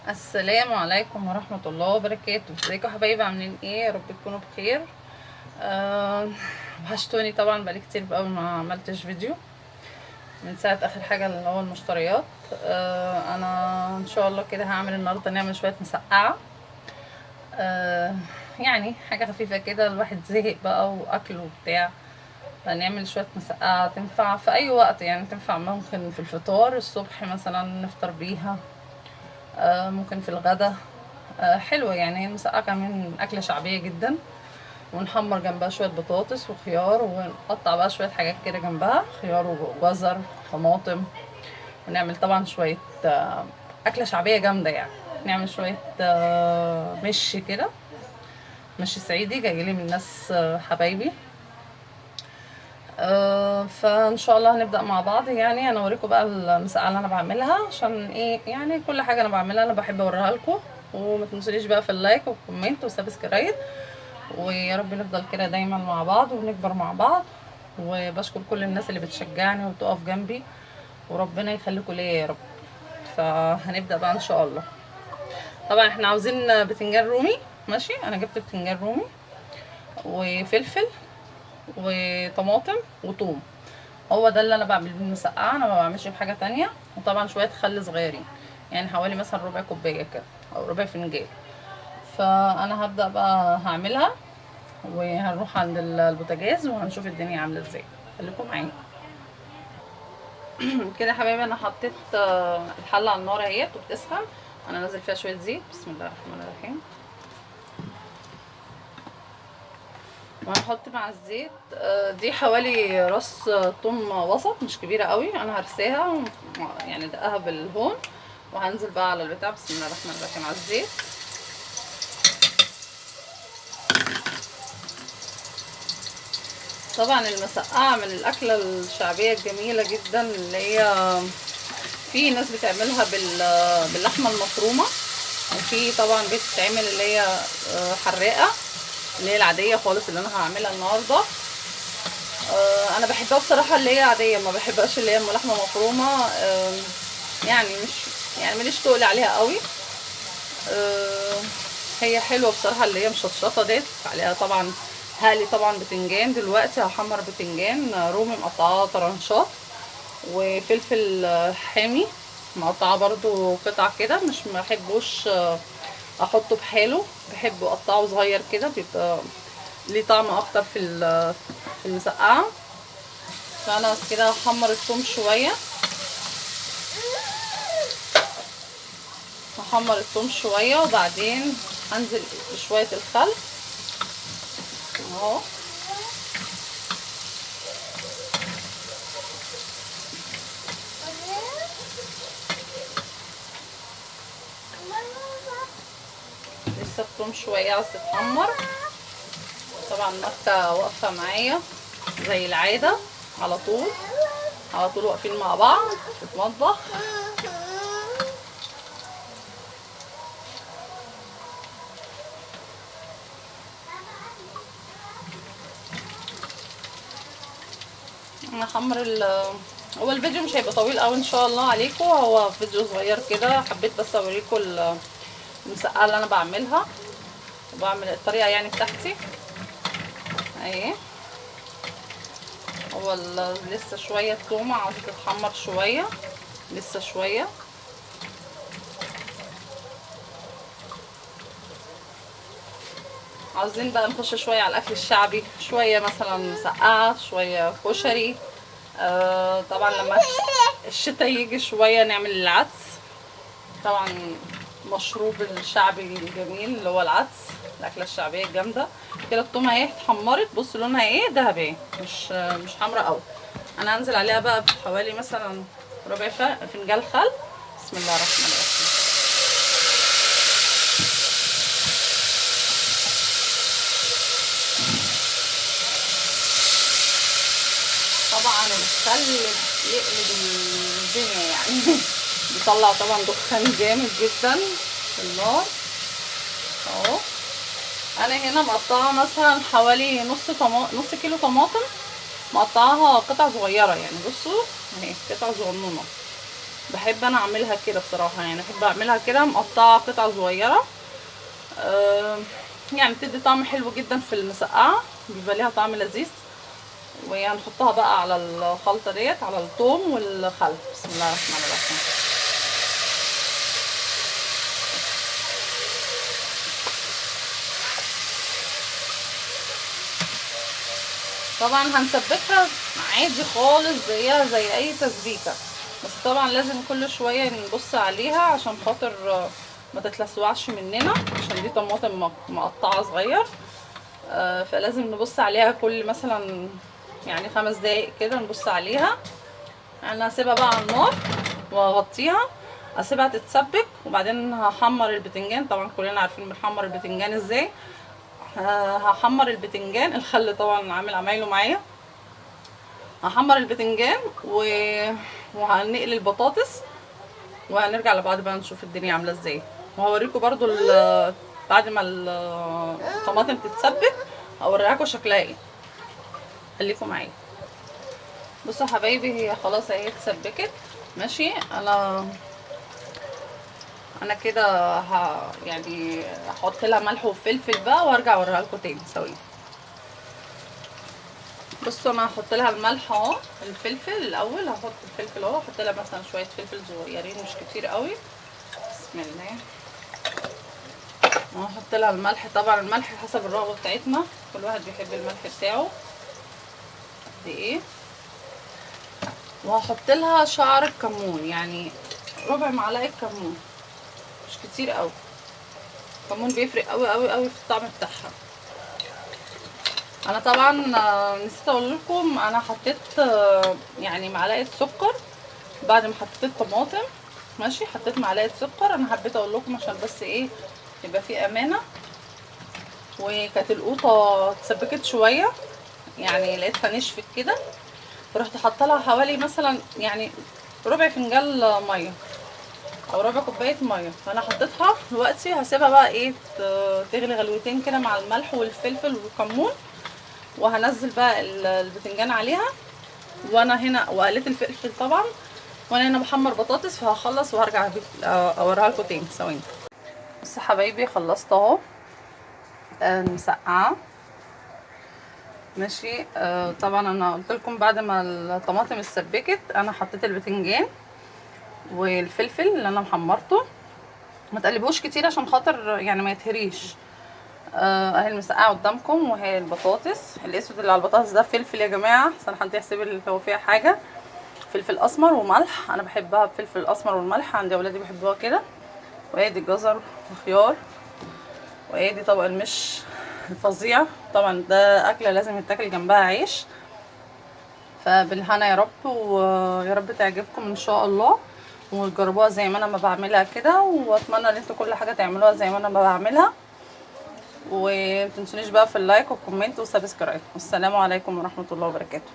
السلام عليكم ورحمة الله وبركاته. ازيكم يا حبايبي؟ عاملين ايه؟ يا رب تكونوا بخير. وحشتوني طبعا، بقالي كتير قوي ما عملتش فيديو من ساعة اخر حاجة اللي هو المشتريات. انا ان شاء الله كده هعمل النهارده، نعمل شوية مسقعة. يعني حاجة خفيفة كده، الواحد زهق بقى واكل وبتاع، فنعمل شوية مسقعة تنفع في اي وقت، يعني تنفع ممكن في الفطار الصبح مثلا نفطر بيها، ممكن في الغدا. حلوة يعني، هي المسقعة كمان أكلة شعبية جدا. ونحمر جنبها شوية بطاطس وخيار، ونقطع بقى شوية حاجات كده جنبها، خيار وجزر طماطم. ونعمل طبعا شوية أكلة شعبية جامدة يعني. نعمل شوية مش كده، مش صعيدي جايلي من ناس حبايبي. فان شاء الله هنبدا مع بعض. يعني انا اوريكم بقى المسقعه اللي انا بعملها، عشان ايه يعني كل حاجه انا بعملها انا بحب اوريها لكم. وما تنسونيش بقى في اللايك والكومنت وسبسكرايب، ويا رب نفضل كده دايما مع بعض ونكبر مع بعض. وبشكر كل الناس اللي بتشجعني وتقف جنبي، وربنا يخليكم ليا يا رب. فهنبدا بقى ان شاء الله. طبعا احنا عاوزين بتنجان رومي. ماشي، انا جبت بتنجان رومي وفلفل وطماطم وثوم. هو ده اللي انا بعمل بيه المسقعه، انا ما بعملش بحاجه تانية. وطبعا شويه خل صغيرين، يعني حوالي مثلا ربع كوبايه كده او ربع فنجان. فانا هبدا بقى هعملها، وهنروح عند البوتاجاز وهنشوف الدنيا عامله ازاي. خليكم معايا. كده يا حبايبي، انا حطيت الحله على النار اهيت وبتسخن. انا نازل فيها شويه زيت. بسم الله الرحمن الرحيم. وهنحط مع الزيت دي حوالي راس توم وسط، مش كبيره قوي. انا هرساها يعني دقها بالهون، وهنزل بقى على البتاع. بسم الله الرحمن الرحيم على الزيت. طبعا المسقعه من الاكله الشعبيه الجميله جدا، اللي هي في ناس بتعملها باللحمه المفرومه، وفي طبعا بتتعمل اللي هي حراقه، اللي هي العاديه خالص اللي انا هعملها النهارده. انا بحبها بصراحه اللي هي عاديه، ما بحبهاش اللي هي لحمه مفرومه. يعني مش يعني ماليش تقول عليها قوي. هي حلوه بصراحه اللي هي مشطشطه ديت عليها. طبعا هقلي طبعا بتنجان دلوقتي، هحمر بتنجان رومي مقطعاه طرنشات، وفلفل حامي مقطعاه برضو قطع كده. مش بحبوش احطه بحاله، بحب اقطعه صغير كده، بيبقى ليه طعم اكتر في المسقعه. فانا بس كده هحمر الثوم شويه، هحمر الثوم شويه، وبعدين هنزل بشويه الخل اهو. لسه الثوم شويه عايز تتحمر. طبعا مكة واقفه معايا زي العاده، على طول على طول واقفين مع بعض في المطبخ. نحمر هو الفيديو مش هيبقى طويل قوي ان شاء الله عليكم، هو فيديو صغير كده، حبيت بس اوريكم المسقعه اللي انا بعملها، وبعمل الطريقه يعني بتاعتي اهي. هو لسه شويه التومه عاوزه تتحمر شويه، لسه شويه. عاوزين بقى نخش شويه على الاكل الشعبي، شويه مثلا مسقعه، شويه كشري. طبعا لما الشتاء يجي شويه نعمل العدس، طبعا مشروب الشعبي الجميل اللي هو العدس، الاكله الشعبيه الجامده. كده التومه اهي اتحمرت، بص لونها ايه ذهبي، مش حمراء قوي. انا هنزل عليها بقى بحوالي مثلا ربع فنجان خل. بسم الله الرحمن الرحيم. طبعا الخل يقلب الدنيا يعني بيطلع طبعا دخان جامد جدا في النار اهو. انا هنا مقطعه مثلا حوالي نص كيلو طماطم، مقطعاها قطع صغيره يعني. بصوا اهي قطع صغنونه. بحب انا اعملها كده بصراحه، يعني بحب اعملها كده مقطعه قطع صغيره. يعني بتدي طعم حلو جدا في المسقعه، بيبقى ليها طعم لذيذ. وهنحطها بقى على الخلطه ديت، على الثوم والخل. بسم الله الرحمن الرحيم. طبعا هنسبكها عادي خالص زيها زي اي تسبيكه، بس طبعا لازم كل شويه نبص عليها عشان خاطر ما تتلسوعش مننا، عشان دي طماطم مقطعه صغير. فلازم نبص عليها كل مثلا يعني 5 دقايق كده نبص عليها. انا هسيبها بقى على النار واغطيها، اسيبها تتسبك، وبعدين هحمر البتنجان. طبعا كلنا عارفين بنحمر البتنجان ازاي. هحمر البتنجان، الخل طبعا عامل عمايله معايا. هحمر البتنجان وهنقلي البطاطس، وهنرجع لبعض بقى نشوف الدنيا عامله ازاي. وهوريكم برضو بعد ما الطماطم تتسبك هوريكم شكلها ايه. خليكم معايا. بصوا يا حبايبي، هي خلاص اهي اتسبكت. ماشي. انا كده يعني هحط لها ملح وفلفل بقى، وارجع اوريها لكم تاني ثواني. بصوا انا هحط لها الملح اهو، الفلفل الاول. هحط الفلفل اهو، هحط لها مثلا شويه فلفل صغيرين مش كتير قوي. بسم الله. وهحط لها الملح. طبعا الملح حسب الرغبه بتاعتنا، كل واحد بيحب الملح بتاعه قد ايه. وهحط لها شعر الكمون، يعني ربع معلقه كمون، مش كتير قوي. الكمون بيفرق قوي قوي قوي في الطعم بتاعها. انا طبعا نسيت اقول لكم، انا حطيت يعني معلقه سكر بعد ما حطيت الطماطم. ماشي. حطيت معلقه سكر، انا حبيت اقول لكم عشان بس ايه يبقى في امانه. وكانت القوطه اتسبكت شويه، يعني لقيتها نشفت كده، فرحت حاطه لها حوالي مثلا يعني ربع فنجان ميه او ربع كوبايه ميه. فانا حطيتها دلوقتي، هسيبها بقى ايه تغلي غلوتين كده مع الملح والفلفل والكمون. وهنزل بقى البتنجان عليها، وانا هنا وقلت الفلفل طبعا، وانا هنا بحمر بطاطس. فهخلص وهرجع اوريها لكم تاني ثواني. بصوا حبايبي، خلصت اهو المسقعه. ماشي. طبعا انا قلت لكم بعد ما الطماطم اتسبكت انا حطيت البتنجان والفلفل اللي انا محمرته. ما تقلبوش كتير عشان خاطر يعني ما يتهريش. اهي المسقعه قدامكم، وهي البطاطس. الاسود اللي على البطاطس ده فلفل يا جماعه، عشان حد يحسب اللي هو فيها حاجه. فلفل اسمر وملح، انا بحبها بفلفل الاسمر والملح، عندي اولادي بيحبوها كده. وادي جزر وخيار، وادي طبق المش الفظيع. طبعا ده اكله لازم يتاكل جنبها عيش. فبالهنا يا رب، ويا رب تعجبكم ان شاء الله، وتجربوها زي ما انا ما بعملها كده. واتمنى ان انتوا كل حاجه تعملوها زي ما انا ما بعملها. ومتنسونيش بقى في اللايك والكومنت والسبسكرايب. والسلام عليكم ورحمه الله وبركاته.